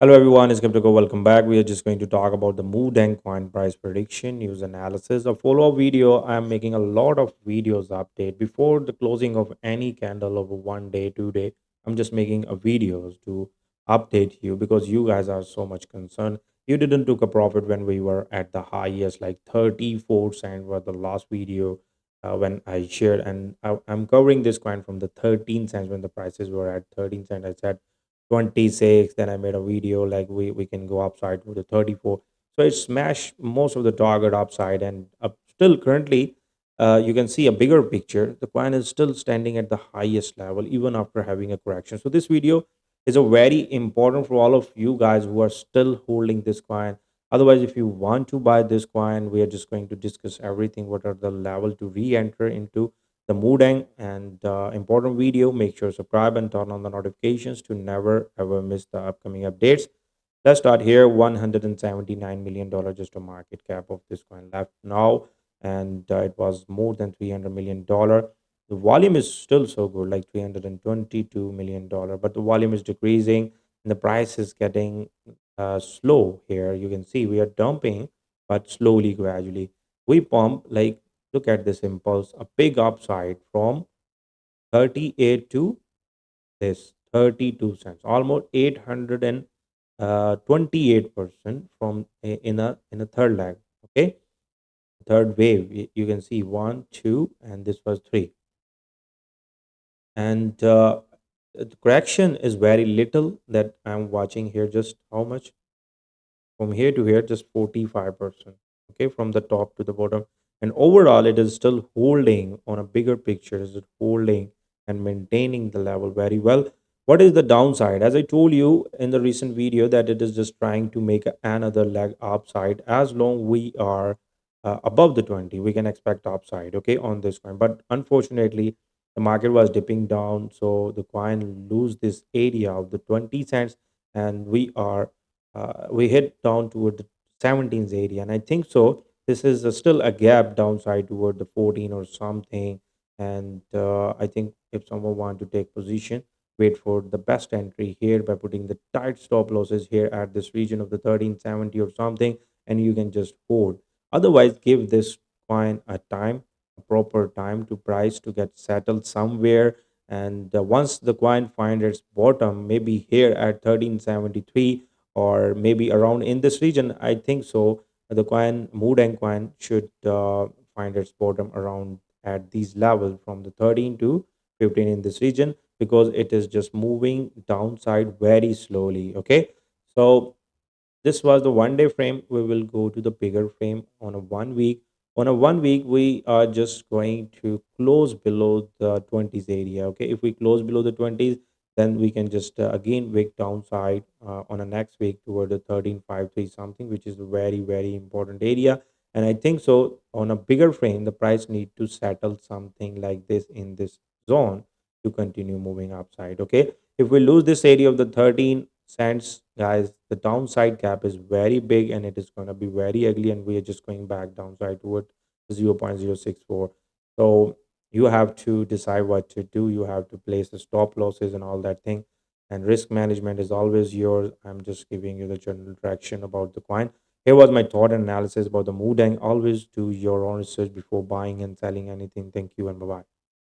Hello everyone, it's Crypto. Welcome back. We are just going to talk about the Moodeng coin price prediction, news analysis. A follow-up video. I am making a lot of videos update before the closing of any candle of 1 day, 2 day. I'm just making a videos to update you because you guys are so much concerned. You didn't took a profit when we were at the highest, like 34 cent was the last video when I shared, and I'm covering this coin from the 13 cents when the prices were at 13 cent. I said 26, then I made a video like we can go upside to the 34. So it smashed most of the target upside, and still currently you can see a bigger picture. The coin is still standing at the highest level even after having a correction. So this video is a very important for all of you guys who are still holding this coin. Otherwise, if you want to buy this coin, we are just going to discuss everything. What are the level to re-enter into the Moodeng and important video. Make sure to subscribe and turn on the notifications to never ever miss the upcoming updates. Let's start here. $179 million just a market cap of this coin left now, and it was more than $300 million. The volume is still so good, like $322 million, but the volume is decreasing and the price is getting slow here. You can see we are dumping, but slowly, gradually. We pump like look at this impulse, a big upside from 38 to this 32 cents, almost 828% from in a third leg. Okay, third wave. You can see one, two, and this was three. And the correction is very little that I'm watching here. Just how much from here to here? Just 45%. Okay, from the top to the bottom. And overall, it is still holding on a bigger picture. Is it holding and maintaining the level very well? What is the downside? As I told you in the recent video, that it is just trying to make another leg upside. As long we are above the 20, we can expect upside. Okay, on this coin. But unfortunately, the market was dipping down, so the coin lose this area of the 20 cents, and we hit down toward the 17s area, and I think so this is still a gap downside toward the 14 or something. And I think if someone want to take position, wait for the best entry here by putting the tight stop losses here at this region of the 1370 or something, and you can just hold. Otherwise, give this coin a time, a proper time to price to get settled somewhere. And once the coin find its bottom, maybe here at 1373 or maybe around in this region, I think so. The coin, Moodeng coin, should find its bottom around at these levels from the 13 to 15 in this region, because it is just moving downside very slowly. Okay, so this was the 1 day frame. We will go to the bigger frame on a 1 week. On a 1 week, we are just going to close below the 20s area. Okay, if we close below the 20s, then we can just again wick downside on a next week toward the 1353 something, which is a very very important area. And I think so on a bigger frame, the price need to settle something like this in this zone to continue moving upside. Okay, if we lose this area of the 13 cents, guys, the downside gap is very big and it is going to be very ugly, and we are just going back downside toward 0.064. So you have to decide what to do. You have to place the stop losses and all that thing, and risk management is always yours. I'm just giving you the general direction about the coin. Here was my thought and analysis about the mood, and always do your own research before buying and selling anything. Thank you and bye bye.